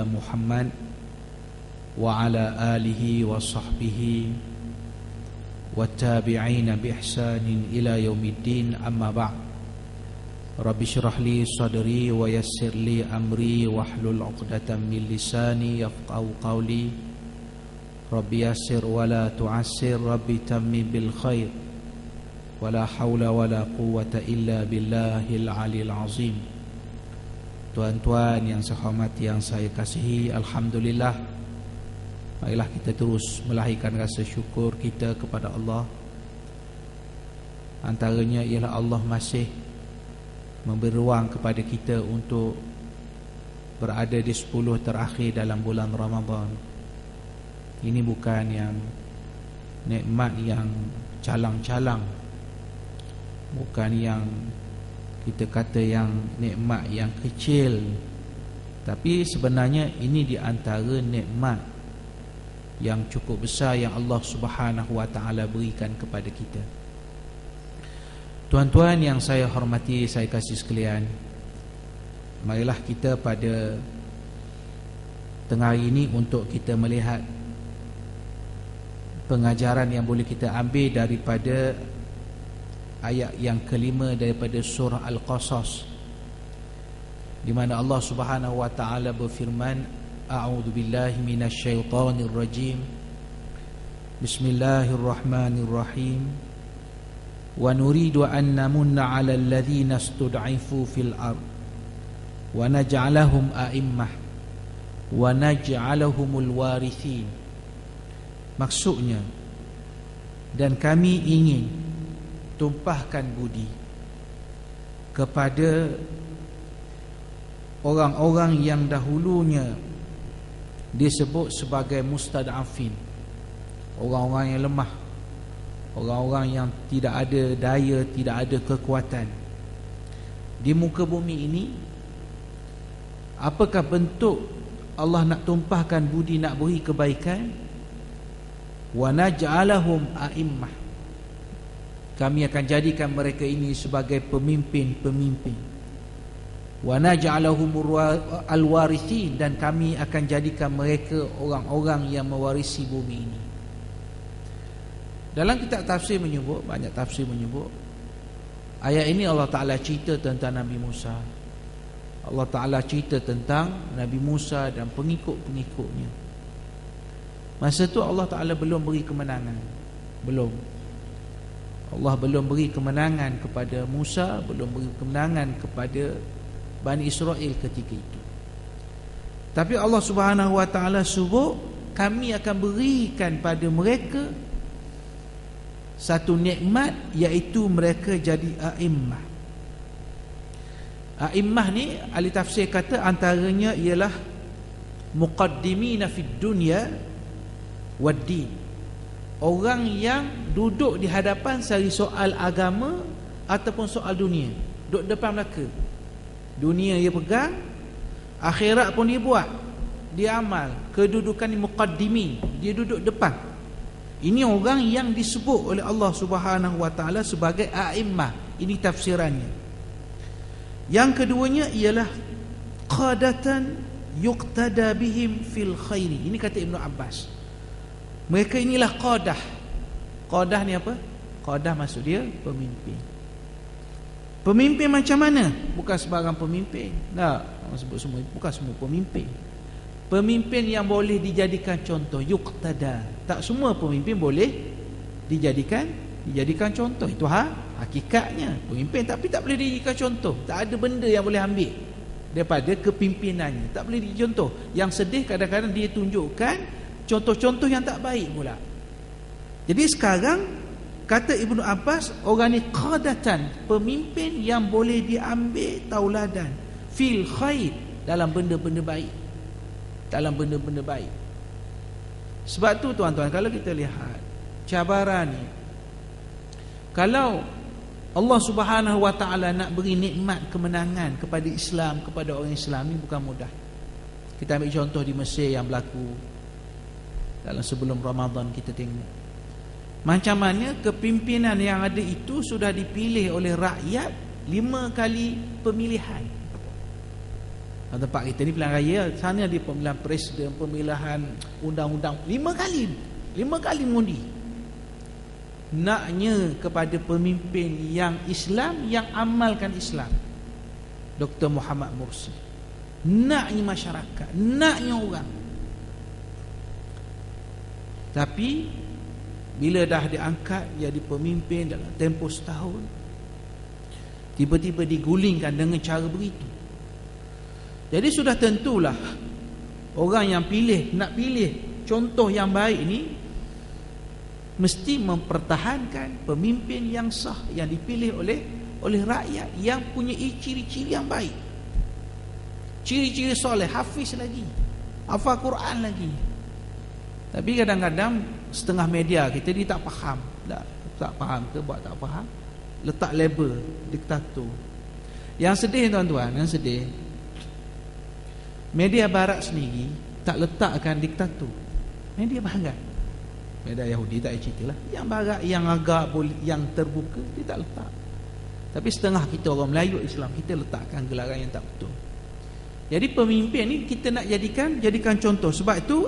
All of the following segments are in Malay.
Muhammad wa ala alihi wa sahbihi wa tabi'ina bi ihsanin ila yaumiddin, amma ba'd. Rabbi syrah li sadri wa yassir li amri wahlul 'uqdatam min lisani yafqahu qawli. Rabbi yassir wa la tu'assir, Rabbi tammim bil khair, wa la hawla wa la quwwata illa billahil 'aliyil 'azim. Tuan-tuan yang saya hormati, yang saya kasihi, alhamdulillah, marilah kita terus melahirkan rasa syukur kita kepada Allah. Antaranya ialah Allah masih memberi ruang kepada kita untuk berada di 10 terakhir dalam bulan Ramadan. Ini bukan yang nikmat yang calang-calang, bukan yang kita kata yang nikmat yang kecil, tapi sebenarnya ini di antara nikmat yang cukup besar yang Allah Subhanahu wa taala berikan kepada kita. Tuan-tuan yang saya hormati, saya kasih sekalian, marilah kita pada tengah hari ini untuk kita melihat pengajaran yang boleh kita ambil daripada ayat yang kelima daripada surah Al-Qasas, di mana Allah Subhanahu wa taala berfirman, a'udzu billahi minasy syaithanir rajim, bismillahirrahmanirrahim, wa nuridu an namunna 'alal ladzina istud'ifu fil ard wa naj'alahum a'immah wa naj'alahumul warithin. Maksudnya, dan kami ingin tumpahkan budi kepada orang-orang yang dahulunya disebut sebagai mustad'afin, orang-orang yang lemah, orang-orang yang tidak ada daya, tidak ada kekuatan di muka bumi ini. Apakah bentuk Allah nak tumpahkan budi, nak beri kebaikan? Wa naj'alahum a'immah, kami akan jadikan mereka ini sebagai pemimpin-pemimpin. Wa naj'alahumul warithin, dan kami akan jadikan mereka orang-orang yang mewarisi bumi ini. Dalam kitab tafsir menyebut, banyak tafsir menyebut, ayat ini Allah Ta'ala cerita tentang Nabi Musa. Allah Ta'ala cerita tentang Nabi Musa dan pengikut-pengikutnya. Masa tu Allah Ta'ala belum beri kemenangan, Allah belum beri kemenangan kepada Musa, belum beri kemenangan kepada Bani Israel ketika itu. Tapi Allah Subhanahu wa taala suruh, kami akan berikan pada mereka satu nikmat, iaitu mereka jadi a'immah. A'immah ni ahli tafsir kata antaranya ialah muqaddimina fid dunya wad din, orang yang duduk di hadapan sari soal agama ataupun soal dunia, duduk depan belaka. Dunia dia pegang, akhirat pun dia buat, dia amal. Kedudukan ni muqaddimin, dia duduk depan. Ini orang yang disebut oleh Allah Subhanahu wa taala sebagai a'immah. Ini tafsirannya. Yang keduanya ialah qadatan yuqtada bihim fil khairi. Ini kata Ibnu Abbas. Mereka inilah qadah. Qadah ni apa? Qadah maksud dia pemimpin. Pemimpin macam mana? Bukan sebarang pemimpin. Tak, orang sebut semua, bukan semua pemimpin. Pemimpin yang boleh dijadikan contoh, yuqtada. Tak semua pemimpin boleh dijadikan contoh. Itu hakikatnya. Pemimpin tapi tak boleh dijadikan contoh. Tak ada benda yang boleh ambil daripada kepimpinannya. Tak boleh dicontoh. Yang sedih kadang-kadang dia tunjukkan contoh-contoh yang tak baik pula. Jadi sekarang kata Ibnu Abbas, orang ni qadatan, pemimpin yang boleh diambil tauladan fil khair, dalam benda-benda baik, dalam benda-benda baik. Sebab tu tuan-tuan, kalau kita lihat cabaran ni, kalau Allah Subhanahu wa taala nak beri nikmat kemenangan kepada Islam, kepada orang Islam, ni bukan mudah. Kita ambil contoh di Mesir yang berlaku dalam sebelum Ramadan. Kita tengok macam mana kepimpinan yang ada itu sudah dipilih oleh rakyat 5 kali pemilihan. Tempat kita ni pilihan raya, sana dia pemilihan presiden, pemilihan undang-undang 5 kali mengundi. Naknya kepada pemimpin yang Islam, yang amalkan Islam, Dr. Muhammad Mursi. Naknya masyarakat, naknya orang. Tapi bila dah diangkat jadi pemimpin dalam tempoh setahun, tiba-tiba digulingkan dengan cara begitu. Jadi sudah tentulah orang yang nak pilih contoh yang baik ni mesti mempertahankan pemimpin yang sah, yang dipilih oleh rakyat, yang punya ciri-ciri yang baik, ciri-ciri soleh, hafiz lagi, hafal Quran lagi. Tapi kadang-kadang setengah media kita ni tak faham, tak faham ke buat tak faham, letak label diktator. Yang sedih tuan-tuan, yang sedih, media barat sendiri tak letakkan diktator. Media barat, media Yahudi tak cerita lah, yang barat, yang agak yang terbuka, dia tak letak. Tapi setengah kita orang Melayu Islam, kita letakkan gelaran yang tak betul. Jadi pemimpin ni kita nak jadikan contoh. Sebab itu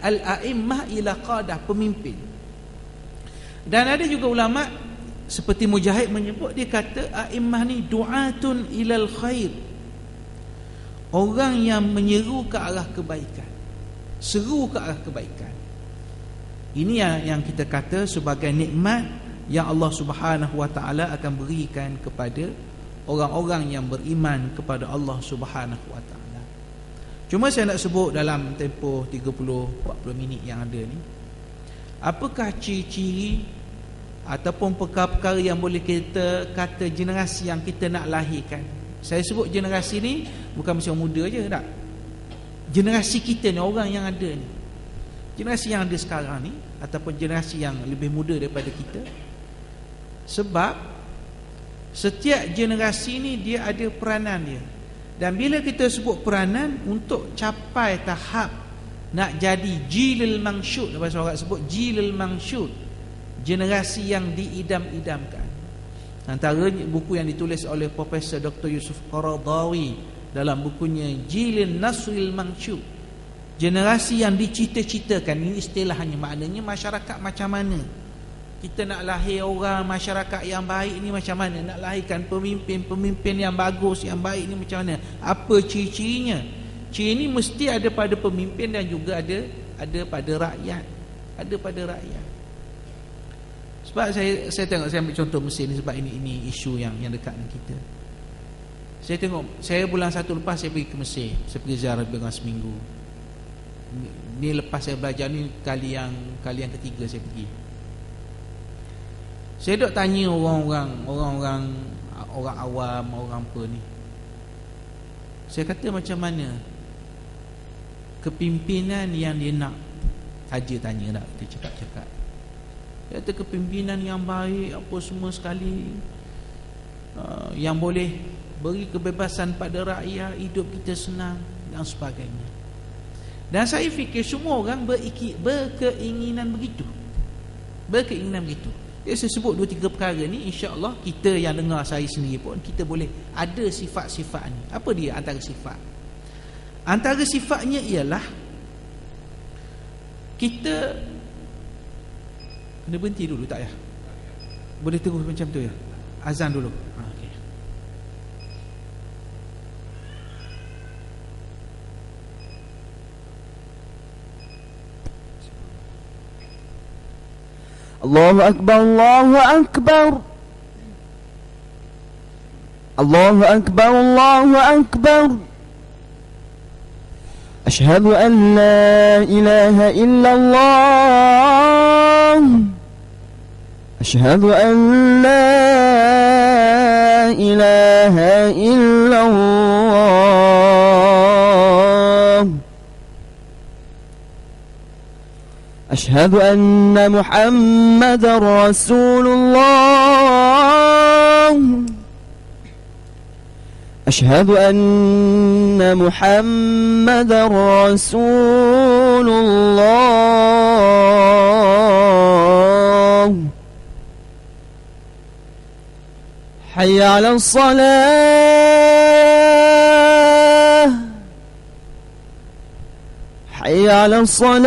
al-a'immah ila qadah, pemimpin. Dan ada juga ulama seperti Mujahid menyebut, dia kata a'immah ni du'atun ilal khair, orang yang menyeru ke arah kebaikan, seru ke arah kebaikan. Ini yang kita kata sebagai nikmat yang Allah Subhanahu wa taala akan berikan kepada orang-orang yang beriman kepada Allah Subhanahu wa taala. Cuma saya nak sebut dalam tempoh 30-40 minit yang ada ni, apakah ciri-ciri ataupun perkara-perkara yang boleh kita kata generasi yang kita nak lahirkan. Saya sebut generasi ni bukan mesti orang muda je, tak. Generasi kita ni, orang yang ada ni, generasi yang ada sekarang ni, ataupun generasi yang lebih muda daripada kita. Sebab setiap generasi ni dia ada peranan dia. Dan bila kita sebut peranan, untuk capai tahap nak jadi jilil mangsyud, bahasa orang sebut jilil mangsyud, generasi yang diidam-idamkan. Antara buku yang ditulis oleh Profesor Dr. Yusuf Qaradawi dalam bukunya Jilin Nasril Mangsyud, generasi yang dicita-citakan. Ini istilahnya, maknanya masyarakat macam mana. Kita nak lahir orang masyarakat yang baik ni macam mana? Nak lahirkan pemimpin yang bagus, yang baik ni macam mana? Apa ciri-cirinya? Ciri ni mesti ada pada pemimpin dan juga ada pada rakyat. Ada pada rakyat. Sebab saya tengok, saya ambil contoh Mesir ni sebab ini isu yang dekat dengan kita. Saya tengok, saya bulan 1 lepas saya pergi ke Mesir. Saya pergi ziarah lebih kurang seminggu. Ni lepas saya belajar ni kali yang ketiga saya pergi. Saya duk tanya orang awam, orang apa ni. Saya kata macam mana kepimpinan yang dia nak? Saja tanya tak, dia cakap-cakap. Dia kata kepimpinan yang baik apa semua sekali, yang boleh beri kebebasan pada rakyat, hidup kita senang dan sebagainya. Dan saya fikir semua orang berkeinginan begitu. Berkeinginan begitu. Dia saya sebut 2-3 perkara ni, insya-Allah kita yang dengar, saya sendiri pun kita boleh ada sifat-sifat ni. Apa dia antara sifat? Antara sifatnya ialah kita kena berhenti dulu tak ya? Boleh terus macam tu ya? Azan dulu. Okey. Allahu Akbar, Allahu Akbar, Allahu Akbar, Allahu Akbar. Ashhadu an la ilaha illallah, Ashhadu an la ilaha illallah, Ashhadu anna Muhammadar Rasulullah, Ashhadu anna Muhammadar Rasulullah. Hayya 'alas salah, حي على الصلاة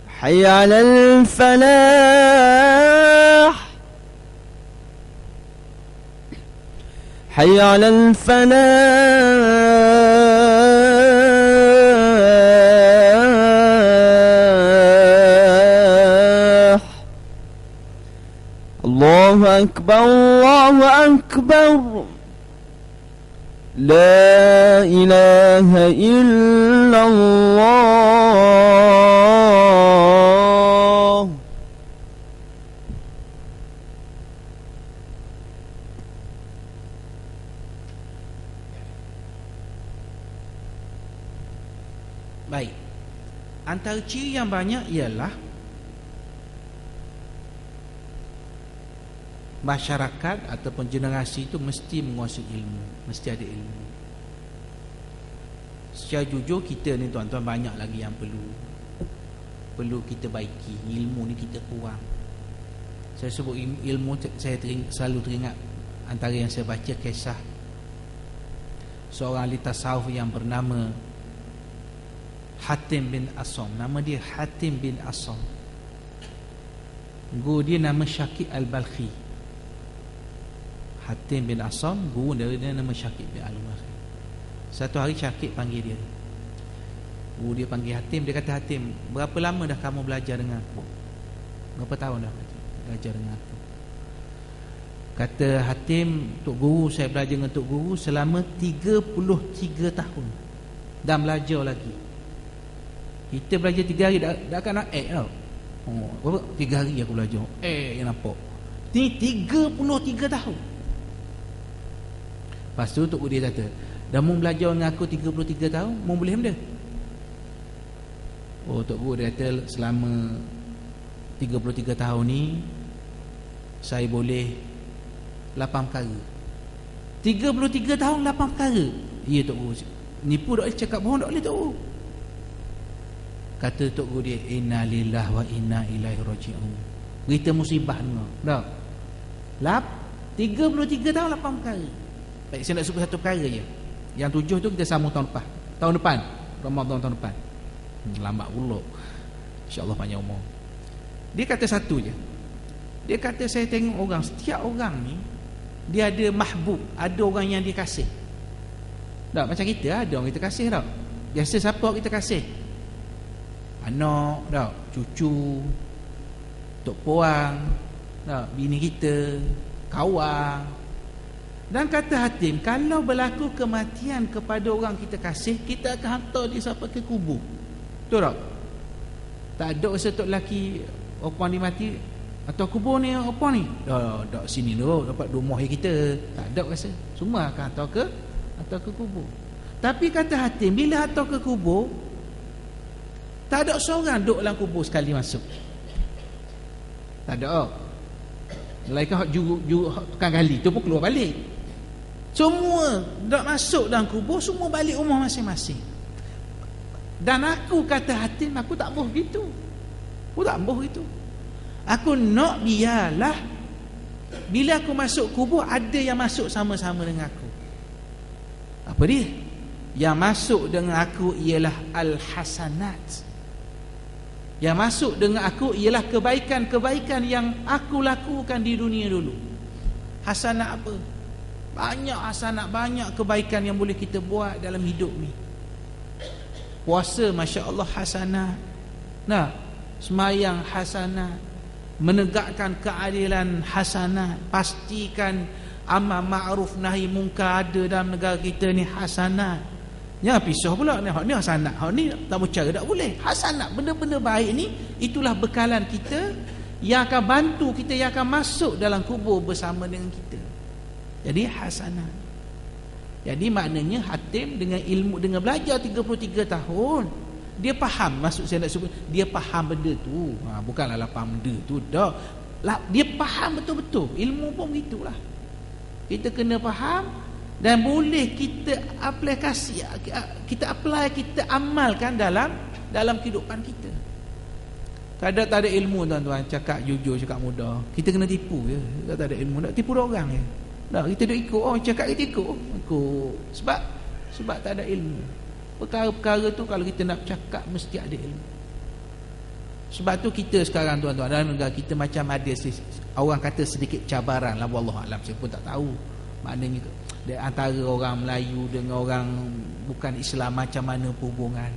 حي على الفلاح حي على الفلاح الله أكبر الله أكبر لا إله إلا الله. Baik. Antara ciri yang banyak ialah masyarakat ataupun generasi itu mesti menguasai ilmu, mesti ada ilmu. Secara jujur kita ni tuan-tuan banyak lagi yang perlu kita baiki. Ilmu ni kita kurang. Saya sebut ilmu, saya selalu teringat antara yang saya baca kisah seorang ahli tasawuf yang bernama Hatim bin Asam. Nama dia Hatim bin Asam. Guru dia nama Syakib Al-Balkhi. Hatim bin Asam, guru dia nama Syakib bin Al-Balkhi. Satu hari Syakib panggil dia. Guru dia panggil Hatim. Dia kata, Hatim, berapa lama dah kamu belajar dengan aku? Berapa tahun dah belajar dengan aku? Kata Hatim, Tok Guru, saya belajar dengan Tok Guru selama 33 tahun. Dan belajar lagi. Kita belajar 3 hari dah akan nak tau. Berapa? 3 hari aku belajar. Yang nampak. Ini 33 tahun. Lepas tu Tok Guru dia kata, dah mau belajar dengan aku 33 tahun, mau boleh benda? Tok Guru dia kata, selama 33 tahun ni saya boleh 8 perkara. 33 tahun 8 perkara. Ya Tok Guru. Nipu tak boleh, cakap bohong tak boleh Tok Guru. Kata Tok Guru dia, inna lillahi wa inna ilaihi raji'un. Berita musibah ni. Tak? 33 tahun 8 perkara. Baik, saya nak sebut satu perkara je. Yang 7 tu kita sambung tahun depan. Tahun depan, Ramadan tahun depan. Lambat pula. InsyaAllah panjang umur. Dia kata satu je. Dia kata, saya tengok orang, setiap orang ni dia ada mahbub, ada orang yang dia kasih. Tak, macam kita ada orang kita kasih tak? Biasa siapa orang kita kasih? Anak, tak? Cucu, tok puang, tak? Bini kita, kawan. Dan kata Hatim, kalau berlaku kematian kepada orang kita kasih, kita akan hantar dia sampai ke kubur. Betul tak? Tak ada rasa tok lelaki opang dia mati, atau kubur ni opang ni, tak sini dulu dapat rumah kita. Tak ada rasa. Semua akan hantar ke kubur. Tapi kata Hatim, bila hantar ke kubur, tak ada seorang duduk dalam kubur sekali masuk. Tak ada. Malaikat juru tukang gali tu pun keluar balik. Semua dah masuk dalam kubur, semua balik rumah masing-masing. Dan aku kata Hatim, aku tak mahu gitu. Aku tak mahu itu. Aku nak biarlah bila aku masuk kubur, ada yang masuk sama-sama dengan aku. Apa dia? Yang masuk dengan aku ialah al-hasanat. Yang masuk dengan aku ialah kebaikan-kebaikan yang aku lakukan di dunia dulu. Hasanat apa? Banyak hasanat, banyak kebaikan yang boleh kita buat dalam hidup ni. Puasa, Masya Allah, hasanat. Nah, semayang hasanat. Menegakkan keadilan hasanat. Pastikan amal ma'ruf nahi munkar ada dalam negara kita ni hasanat. Ya, pisah pula ni hasanat, hak ni tak bercara tak boleh. Hasanat, benda-benda baik ni, itulah bekalan kita yang akan bantu kita, yang akan masuk dalam kubur bersama dengan kita. Jadi hasanat. Jadi maknanya Hatim dengan ilmu, dengan belajar 33 tahun, dia faham. Maksud saya nak sebut, dia faham benda tu. Bukanlah faham benda tu dah. Dia faham betul-betul. Ilmu pun begitulah. Kita kena faham dan boleh kita aplikasi, kita apply, kita amalkan dalam kehidupan kita. Kadang tak ada ilmu tuan-tuan, cakap jujur, cakap mudah. Kita kena tipu je. Kalau tak ada ilmu, nak tipu orang je. Dah kita duk ikut, cakap kita ikut. Sebab tak ada ilmu. Perkara-perkara tu kalau kita nak cakap mesti ada ilmu. Sebab tu kita sekarang tuan-tuan dalam negara kita macam ada orang kata sedikit cabaran lah, wallahu alam, saya pun tak tahu. Maknanya antara orang Melayu dengan orang bukan Islam macam mana hubungan.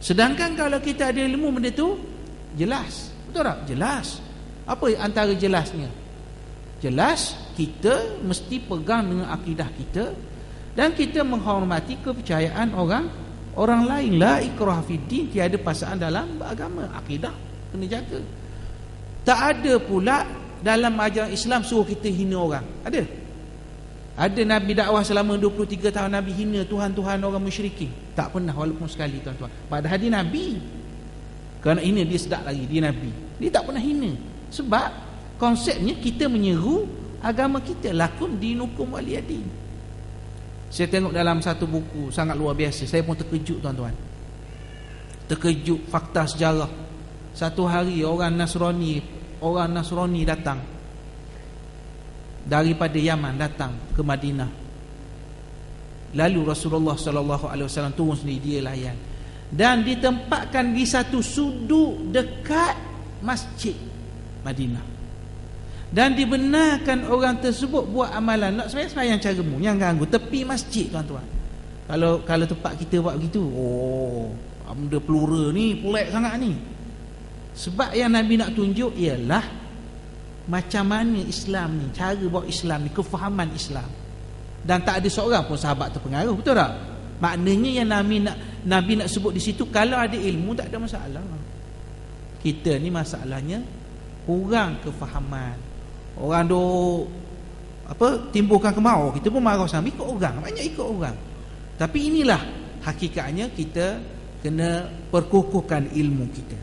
Sedangkan kalau kita ada ilmu benda tu jelas, betul tak? Jelas. Apa antara jelasnya? Jelas kita mesti pegang dengan akidah kita dan kita menghormati kepercayaan orang lain. La ikrah fiddin, tiada paksaan dalam agama. Akidah kena jaga. Tak ada pula dalam ajaran Islam suruh kita hina orang. Ada Nabi dakwah selama 23 tahun Nabi hina Tuhan-Tuhan orang musyrikin? Tak pernah, walaupun sekali tuan-tuan. Padahal dia Nabi. Kerana hina dia sedap lagi, dia Nabi. Dia tak pernah hina. Sebab konsepnya kita menyeru agama kita, lakum dinukum waliyadin. Saya tengok dalam satu buku sangat luar biasa, saya pun terkejut tuan-tuan. Terkejut fakta sejarah. Satu hari orang Nasrani datang daripada Yaman, datang ke Madinah. Lalu Rasulullah SAW turun sendiri, dia layan, dan ditempatkan di satu sudut dekat masjid Madinah. Dan dibenarkan orang tersebut buat amalan. Nak sembahyang caramu, yang ganggu tepi masjid tuan-tuan. Kalau tempat kita buat begitu, benda pelura ni pelik sangat ni. Sebab yang Nabi nak tunjuk ialah macam mana Islam ni, cara buat Islam ni, kefahaman Islam. Dan tak ada seorang pun sahabat terpengaruh, betul tak? Maknanya yang Nabi nak sebut di situ, kalau ada ilmu tak ada masalah. Kita ni masalahnya kurang kefahaman. Orang timbulkan kemau, kita pun marah sambil ikut orang, banyak ikut orang. Tapi inilah hakikatnya, kita kena perkukuhkan ilmu kita.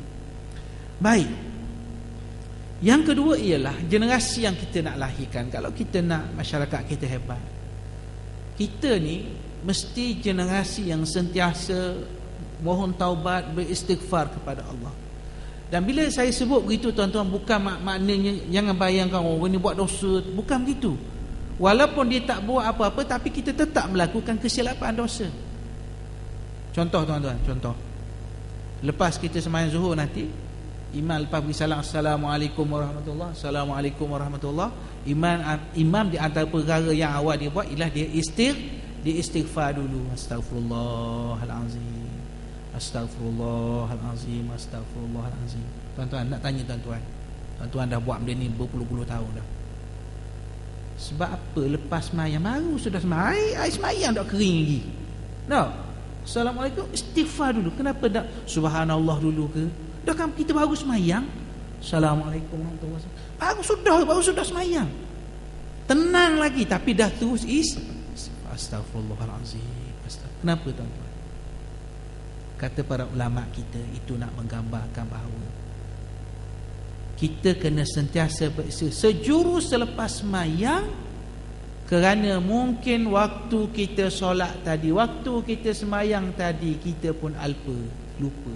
Baik. Yang kedua ialah generasi yang kita nak lahirkan. Kalau kita nak masyarakat kita hebat, kita ni mesti generasi yang sentiasa mohon taubat, beristighfar kepada Allah. Dan bila saya sebut begitu tuan-tuan, bukan maknanya jangan bayangkan orang ni buat dosa, bukan begitu. Walaupun dia tak buat apa-apa, tapi kita tetap melakukan kesilapan dosa. Contoh tuan-tuan, lepas kita sembahyang zuhur nanti, imam lepas beri salam, Assalamualaikum warahmatullahi, Assalamualaikum warahmatullahi. Imam di antara perkara yang awal dia buat ialah dia istighfar dulu. Astaghfirullahalazim, Astaghfirullahalazim, Astaghfirullahalazim. Tuan-tuan, nak tanya tuan-tuan dah buat benda ni berpuluh-puluh tahun dah. Sebab apa? Lepas semayang baru sudah semayang, air semayang dah kering lagi. Assalamualaikum, istighfar dulu. Kenapa tak subhanallah dulu ke? Dah kan kita baru semayang, Assalamualaikum warahmatullahi wabarakatuh, baru sudah semayang, tenang lagi, tapi dah terus Astaghfirullahalazim. Kenapa tuan-tuan? Kata para ulama kita, itu nak menggambarkan bahawa kita kena sentiasa sejurus selepas semayang, kerana mungkin waktu kita solat tadi, waktu kita semayang tadi, kita pun lupa.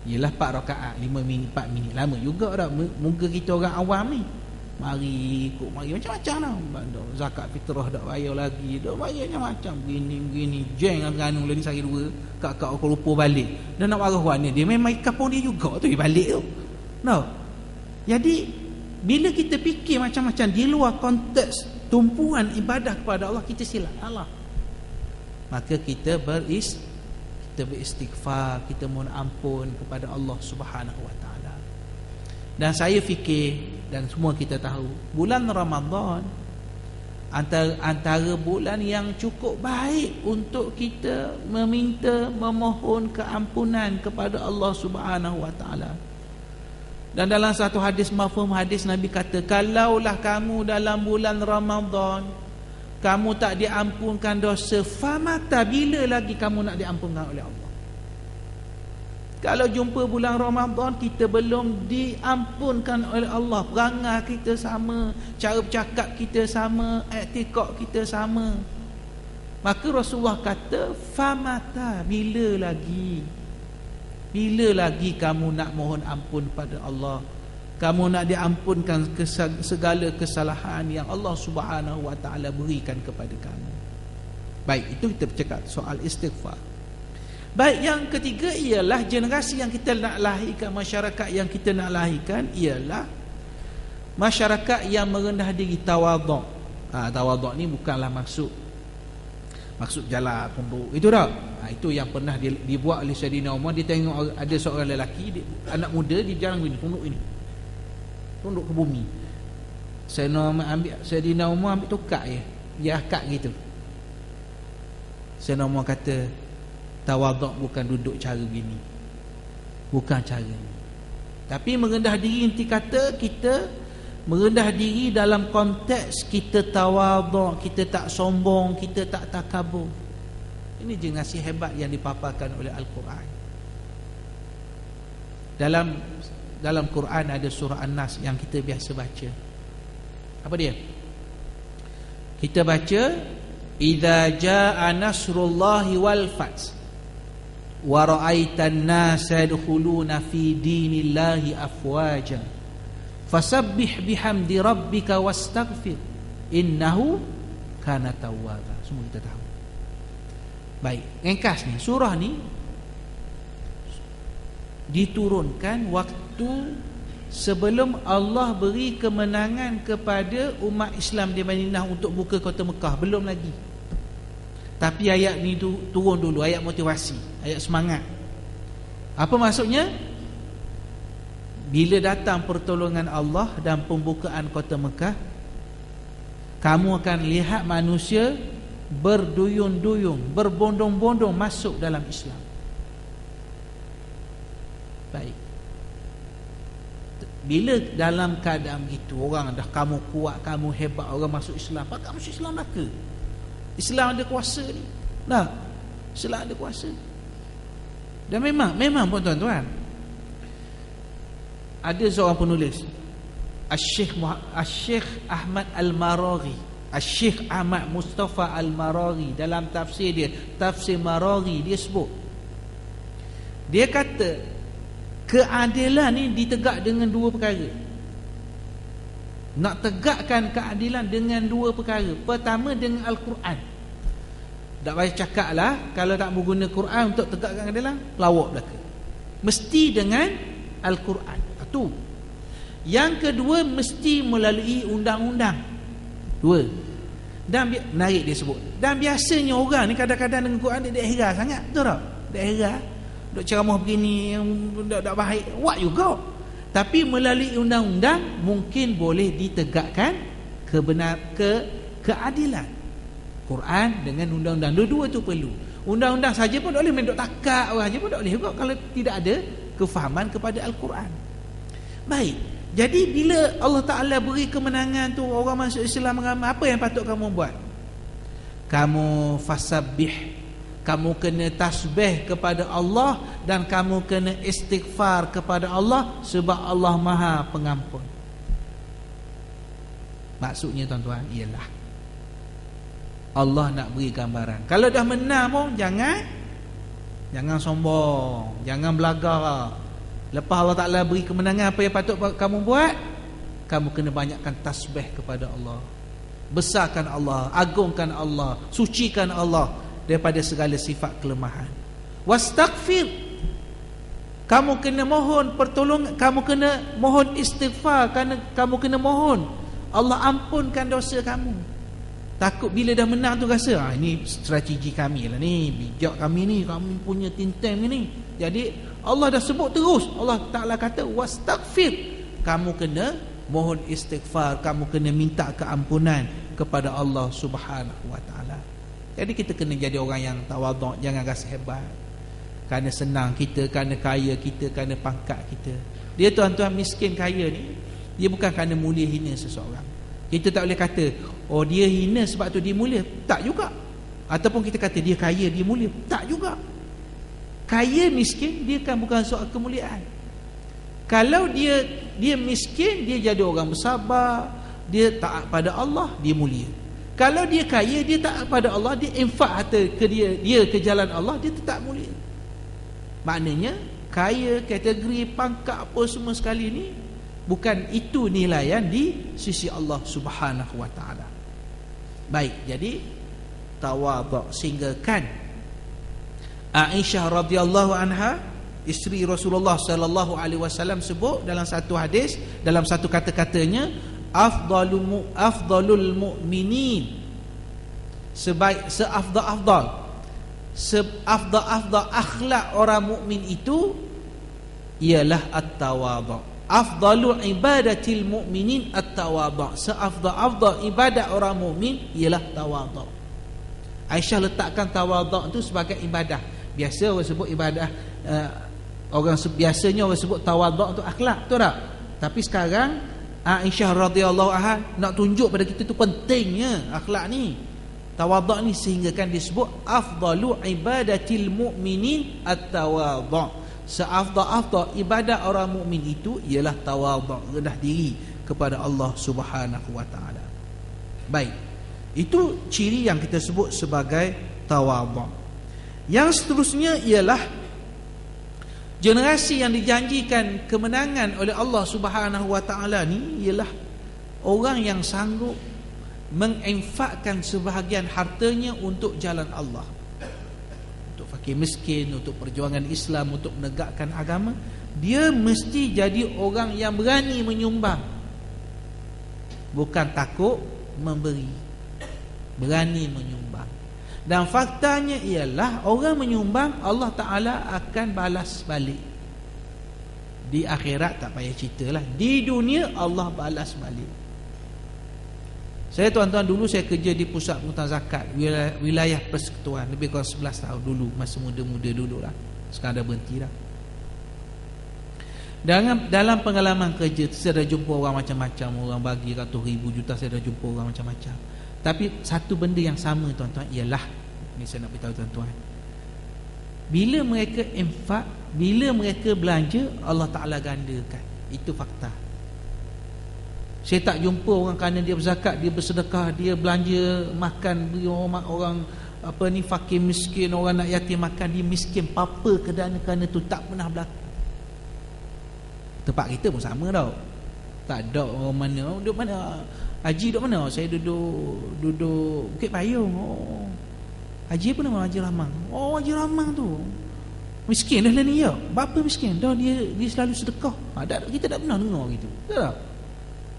Ialah 4 rakaat, 5 minit, 4 minit, lama juga dah. Muka kita orang awam ni, mari macam-macam lah. Zakat fitrah tak bayar lagi, dah bayar macam-macam, begini jeng nganu lagi sehari 2, kak-kak aku lupa balik. Dan nak marah warna dia, memang kapung dia juga tu dia balik tu. Jadi bila kita fikir macam-macam di luar konteks tumpuan ibadah kepada Allah, kita silap Allah. Maka kita beristighfar, kita mohon ampun kepada Allah Subhanahu wa taala. Dan saya fikir, dan semua kita tahu, bulan Ramadan antara bulan yang cukup baik untuk kita memohon keampunan kepada Allah Subhanahu wa taala. Dan dalam satu hadis mafhum hadis, Nabi kata, kalaulah kamu dalam bulan Ramadan kamu tak diampunkan dosa, famata, bila lagi kamu nak diampunkan oleh Allah? Kalau jumpa bulan Ramadan kita belum diampunkan oleh Allah, perangai kita sama, cara bercakap kita sama, etikad kita sama, maka Rasulullah kata, famata, bila lagi? Bila lagi kamu nak mohon ampun pada Allah? Kamu nak diampunkan segala kesalahan yang Allah Subhanahu wa taala berikan kepada kamu. Baik, itu kita bercakap soal istighfar. Baik, yang ketiga ialah generasi yang kita nak lahirkan, masyarakat yang kita nak lahirkan ialah masyarakat yang merendah diri, tawaduk. Tawaduk ni bukanlah maksud jalan tunduk itu dah. Itu yang pernah dibuat oleh Sayyidina Umar. Dia tengok ada seorang lelaki, anak muda, dia jalan begini, tunduk ke bumi. Sayyidina Umar ambil tukar dia akak gitu. Sayyidina Umar kata, tawaduk bukan duduk cara begini, bukan cara ni. Tapi merendah diri, nanti kata kita merendah diri dalam konteks kita tawaduk, kita tak sombong, kita tak takabur. Ini generasi hebat yang dipaparkan oleh Al-Quran. Dalam Quran ada surah An-Nas yang kita biasa baca. Apa dia? Kita baca, idza jaa nasrullahi wal fath wa ra'aitan nasa yadkhuluna fi dinillahi afwaja fasabbih bihamdi rabbika wastaghfir innahu kana tawwaba. Semua kita tahu. Baik, ringkas ni, surah ni diturunkan waktu sebelum Allah beri kemenangan kepada umat Islam di Madinah untuk buka kota Mekah. Belum lagi. Tapi ayat ni turun dulu, ayat motivasi, ayat semangat. Apa maksudnya? Bila datang pertolongan Allah dan pembukaan kota Mekah, kamu akan lihat manusia berduyun-duyun, berbondong-bondong masuk dalam Islam. Baik. Bila dalam keadaan itu, orang dah kamu kuat, kamu hebat, orang masuk Islam. Pakak masuk Islam maka Islam ada kuasa ni. Nah, Islam ada kuasa. Dan memang pun tuan-tuan, ada seorang penulis, Al-Syekh Ahmad Al-Maraghi, Al-Syekh Ahmad Mustafa Al-Maraghi, dalam tafsir dia, Tafsir Maraghi, dia sebut, dia kata keadilan ni ditegak dengan dua perkara. Nak tegakkan keadilan dengan dua perkara. Pertama dengan Al-Quran. Tak payah cakap lah, kalau tak berguna Quran untuk tegakkan keadilan, pelawak belaka. Mesti dengan Al-Quran. Satu. Yang kedua, mesti melalui undang-undang. Dua. Dan menarik dia sebut, dan biasanya orang ni kadang-kadang dengan Quran dia heran sangat. Betul tak? Dia heran, duk ceramah begini yang tak baik, buat juga. Tapi melalui undang-undang mungkin boleh ditegakkan keadilan. Quran dengan undang-undang, dua-dua tu perlu. Undang-undang saja pun tak boleh, main duk takak orang saja pun tak boleh juga kalau tidak ada kefahaman kepada Al-Quran. Baik. Jadi bila Allah Ta'ala beri kemenangan tu, orang masuk Islam ramai, apa yang patut kamu buat? Kamu fasabbih, kamu kena tasbih kepada Allah, dan kamu kena istighfar kepada Allah, sebab Allah Maha Pengampun. Maksudnya tuan-tuan ialah Allah nak beri gambaran, kalau dah menang pun jangan sombong, jangan belagak. Lepas Allah Ta'ala beri kemenangan, apa yang patut kamu buat? Kamu kena banyakkan tasbih kepada Allah, besarkan Allah, agungkan Allah, sucikan Allah daripada segala sifat kelemahan. Wastaghfir, kamu kena mohon pertolongan, kamu kena mohon istighfar, kamu kena mohon Allah ampunkan dosa kamu. Takut bila dah menang tu rasa, ini strategi kami lah ni, bijak kami ni, kami punya tinteng ni. Jadi Allah dah sebut terus, Allah Ta'ala kata wastaghfir, kamu kena mohon istighfar, kamu kena minta keampunan kepada Allah Subhanahu wa Ta'ala. Jadi kita kena jadi orang yang tawaduk, jangan rasa hebat kerana senang kita, kerana kaya kita, kerana pangkat kita. Dia tuan-tuan miskin kaya ni, dia bukan kerana mulia hina seseorang. Kita tak boleh kata, oh dia hina sebab tu dia mulia. Tak juga. Ataupun kita kata dia kaya, dia mulia. Tak juga. Kaya miskin, dia kan bukan soal kemuliaan. Kalau dia miskin, dia jadi orang bersabar, dia taat pada Allah, dia mulia. Kalau dia kaya, dia taat pada Allah, dia infak harta ke dia ke jalan Allah, dia tetap mulia. Maknanya kaya, kategori, pangkat apa semua sekali ni, bukan itu nilaian di sisi Allah Subhanahu wa taala. Baik, jadi tawaduk, sehinggakan Aisyah radhiyallahu anha, isteri Rasulullah sallallahu alaihi wasallam, sebut dalam satu hadis, dalam satu kata-katanya, afdalul mu'minin, seafdal akhlak orang mukmin itu ialah at-tawadhu. Afdalu ibadatil mu'minin at-tawadhu. Seafdal ibadat orang mukmin ialah tawadhu. Aisyah letakkan tawadhu itu sebagai ibadah. Biasa orang sebut ibadah, biasanya orang sebut tawadhu itu akhlak, betul tak? Tapi sekarang Aisyah radhiyallahu anha nak tunjuk pada kita tu pentingnya akhlak ni, tawadhu ni, sehingga kan disebut afdalu ibadatil mu'minin at-tawadhu. Seafdal ibadah orang mukmin itu ialah tawadhu, rendah diri kepada Allah Subhanahu wa taala. Baik, itu ciri yang kita sebut sebagai tawadhu. Yang seterusnya ialah generasi yang dijanjikan kemenangan oleh Allah Subhanahu wa taala ni ialah orang yang sanggup menginfakkan sebahagian hartanya untuk jalan Allah, untuk fakir miskin, untuk perjuangan Islam, untuk menegakkan agama. Dia mesti jadi orang yang berani menyumbang, bukan takut memberi, berani menyumbang. Dan faktanya ialah orang menyumbang, Allah Ta'ala akan balas balik. Di akhirat tak payah ceritalah, di dunia Allah balas balik. Saya tuan-tuan, dulu saya kerja di pusat pengutangan zakat, wilayah persekutuan, lebih kurang 11 tahun dulu, masa muda-muda dulu lah. Sekarang dah berhenti dah. Dalam pengalaman kerja, saya dah jumpa orang macam-macam. Orang bagi ratus ribu, juta, saya dah jumpa orang macam-macam. Tapi satu benda yang sama tuan-tuan ialah, ni saya nak beritahu tuan-tuan, bila mereka infak, bila mereka belanja, Allah Ta'ala gandakan. Itu fakta. Saya tak jumpa orang kerana dia berzakat, dia bersedekah, dia belanja makan, beri orang apa ni, fakir miskin, orang nak yatim makan, dia miskin apa kerana tu tak pernah berlaku. Tempat kita pun sama tau. Tak ada orang mana, duduk mana Haji, duduk mana? Saya duduk Bukit Payung. Oh, Haji apa nama? Haji Ramang. Oh, Haji Ramang tu miskin dah ni ya. Bapa miskin dah, dia selalu sedekah. Kita tak pernah dengar gitu, betul tak?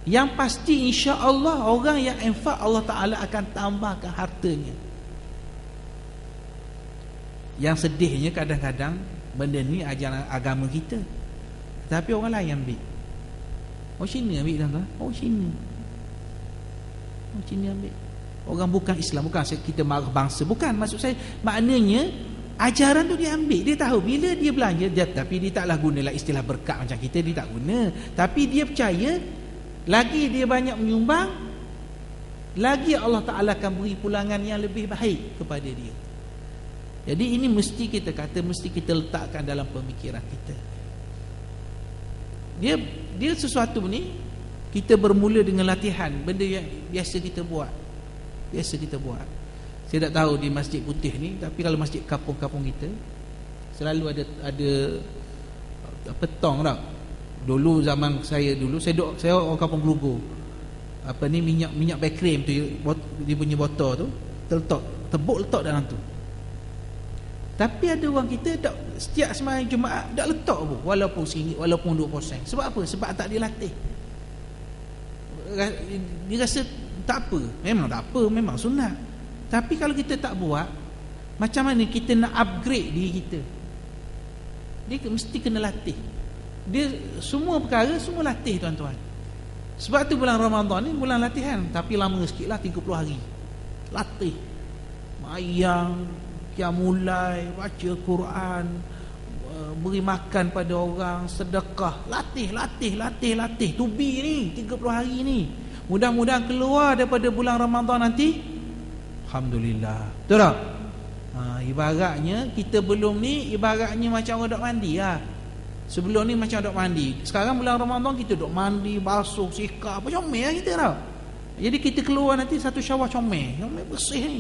Yang pasti insya-Allah orang yang infak, Allah Ta'ala akan tambahkan hartanya. Yang sedihnya kadang-kadang benda ni ajaran agama kita, tapi orang lain ambil. Oh, Cina ambil tuan-tuan. Oh, Cina ambil. Orang bukan Islam, bukan kita marah bangsa, bukan. Maksud saya, maknanya ajaran tu dia ambil. Dia tahu bila dia belanja dia, tapi dia taklah gunalah istilah berkat macam kita, dia tak guna. Tapi dia percaya, lagi dia banyak menyumbang, lagi Allah Ta'ala akan beri pulangan yang lebih baik kepada dia. Jadi ini mesti kita letakkan dalam pemikiran kita. Dia sesuatu ni, kita bermula dengan latihan, benda yang biasa kita buat. Saya tak tahu di Masjid Putih ni, tapi kalau masjid kampung-kampung kita selalu ada petong tau. Dulu zaman saya orang kampung Gelugur, apa ni, minyak bekrim tu, dia punya botol tu tebuk letak dalam tu. Tapi ada orang kita tak, setiap sembahyang Jumaat tak letak pun, walaupun RM1, walaupun RM20. Sebab apa? Sebab tak dilatih. Dia rasa tak apa. Memang tak apa, memang sunat. Tapi kalau kita tak buat, macam mana kita nak upgrade diri kita? Dia mesti kena latih. Dia semua perkara, semua latih tuan-tuan. Sebab tu bulan Ramadan ni bulan latihan, tapi lama sikit lah, 30 hari latih. Mayang, qiyamulai, baca Quran, beri makan pada orang, sedekah. Latih. Tubi ni 30 hari ni. Mudah-mudahan keluar daripada bulan Ramadan nanti, alhamdulillah. Betul tak? Ibaratnya kita belum ni, ibaratnya macam orang dok mandi lah. Sebelum ni macam dok mandi. Sekarang bulan Ramadan kita dok mandi, basuh, sikap, apa comel lah kita tau. Jadi kita keluar nanti satu Syawal comel bersih ni.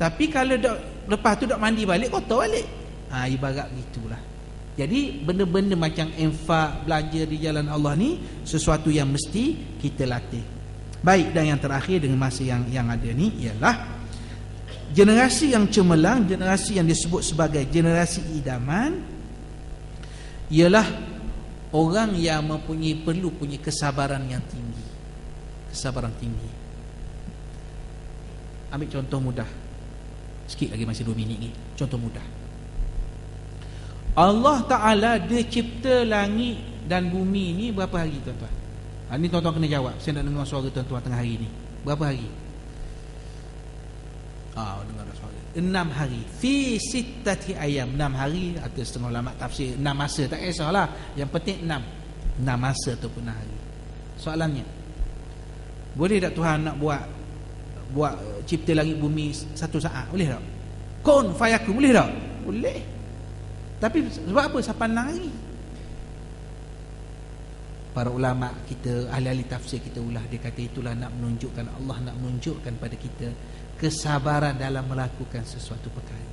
Tapi kalau lepas tu dok mandi balik, kotor balik. Ibarat gitulah. Jadi benda-benda macam infak, belanja di jalan Allah ni sesuatu yang mesti kita latih. Baik, dan yang terakhir dengan masa yang ada ni ialah generasi yang cemerlang, generasi yang disebut sebagai generasi idaman, ialah orang yang perlu punya kesabaran yang tinggi. Kesabaran tinggi. Ambil contoh mudah. Sikit lagi, masih 2 minit ni. Contoh mudah. Allah Ta'ala dia cipta langit dan bumi ni berapa hari tuan-tuan? Ni tuan-tuan kena jawab. Saya nak dengar suara tuan-tuan tengah hari ni. Berapa hari? Dengar suara. 6 hari. Fi sittati ayam. 6 hari atau setengah ulama tafsir 6 masa, tak kisahlah. Yang penting 6 masa ataupun 6 hari. Soalannya, boleh tak Tuhan nak buat cipta langit bumi 1 saat? Boleh tak? Kun fayakun, boleh tak? Boleh. Tapi sebab apa sampai 6 hari? Para ulama kita, ahli-ahli tafsir kita ulah, dia kata itulah nak menunjukkan, Allah nak menunjukkan pada kita kesabaran dalam melakukan sesuatu perkara.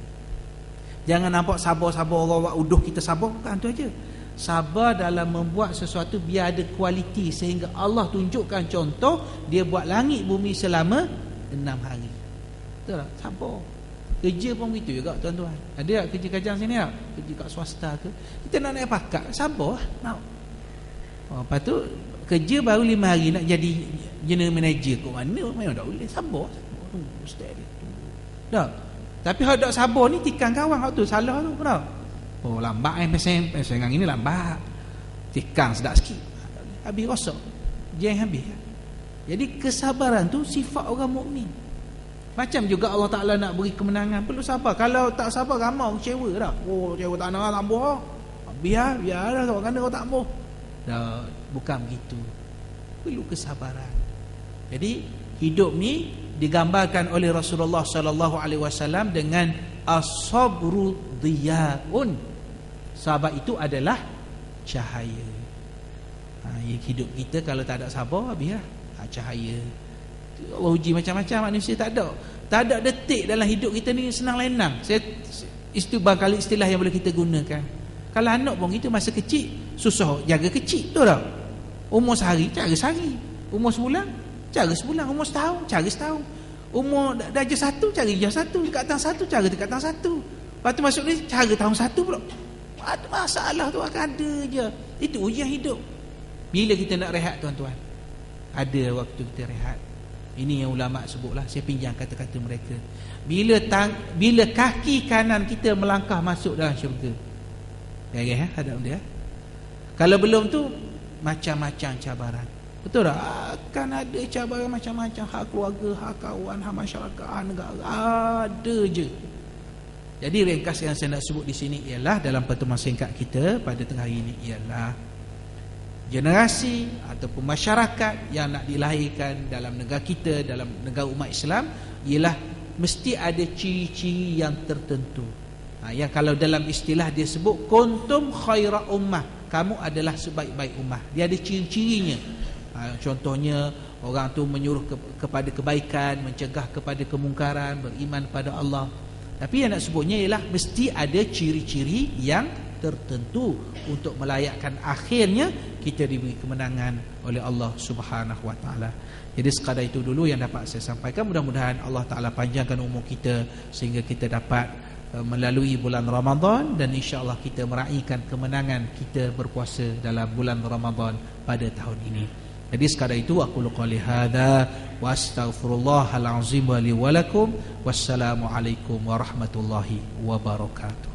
Jangan nampak sabar-sabar orang buat uduh kita sabar, bukan tu aja. Sabar dalam membuat sesuatu biar ada kualiti, sehingga Allah tunjukkan contoh dia buat langit bumi selama 6 hari. Betul tak? Sabar. Kerja pun begitu juga tuan-tuan. Ada tak kerja kajang sini tak? Kerja kat swasta ke? Kita nak naik pangkat, sabar nak. Lepas tu kerja baru 5 hari nak jadi general manager kat mana? Memang tak boleh. Sabar. Ustaz dia. Tak. Tapi hak tak sabar ni tikang kawan hak tu salah tu. Kenapa? Lambat pesen dengan ini lambat. Tikang sedap sikit. Habis rosak. Jeng habis. Jadi kesabaran tu sifat orang mukmin. Macam juga Allah Ta'ala nak beri kemenangan, perlu sabar. Kalau tak sabar, ramai kecewa dah. Kecewa tak nak tambah. Biar dah orang kena kau tak mau. Dah, bukan begitu. Perlu kesabaran. Jadi hidup ni digambarkan oleh Rasulullah sallallahu alaihi wasallam dengan as-sabru dhiyaun. Sabar itu adalah cahaya. Hidup kita kalau tak ada sabar, habis cahaya. Allah uji macam-macam manusia, tak ada detik dalam hidup kita ni senang lenang. Itu barangkali istilah yang boleh kita gunakan. Kalau anak pun kita masa kecil susah jaga kecil, betul tak? Umur sehari cara sehari, umur sebulan cara sebulan, umur setahun cara setahun, umur darjah 1 cara darjah 1, tingkatan 1 cara tingkatan 1. Lepas tu masuk ni cara tahun 1 pula. Ada masalah tu akan ada je. Itu ujian hidup. Bila kita nak rehat tuan-tuan? Ada waktu kita rehat. Ini yang ulama sebutlah, saya pinjam kata-kata mereka. Bila kaki kanan kita melangkah masuk dalam syurga. Ya, hadap dia. Kalau belum tu macam-macam cabaran. Betul tak? Akan ada cabaran macam-macam, hak keluarga, hak kawan, hak masyarakat, hak negara. Ada je. Jadi ringkas yang saya nak sebut di sini ialah dalam pertemuan singkat kita pada tengah hari ini ialah generasi ataupun masyarakat yang nak dilahirkan dalam negara kita, dalam negara umat Islam, ialah mesti ada ciri-ciri yang tertentu. Yang kalau dalam istilah dia sebut kuntum khaira ummah, kamu adalah sebaik-baik ummah. Dia ada ciri-cirinya. Contohnya orang tu menyuruh kepada kebaikan, mencegah kepada kemungkaran, beriman pada Allah. Tapi yang nak sebutnya ialah mesti ada ciri-ciri yang tertentu untuk melayakkan akhirnya kita diberi kemenangan oleh Allah Subhanahu wa taala. Jadi sekadar itu dulu yang dapat saya sampaikan. Mudah-mudahan Allah Taala panjangkan umur kita sehingga kita dapat melalui bulan Ramadan, dan insya-Allah kita meraihkan kemenangan kita berpuasa dalam bulan Ramadan pada tahun ini. Jadi sekadar itu aku qouli hadza wa astaghfirullahal azim wa li wa lakum. Wassalamu alaikum warahmatullahi wabarakatuh.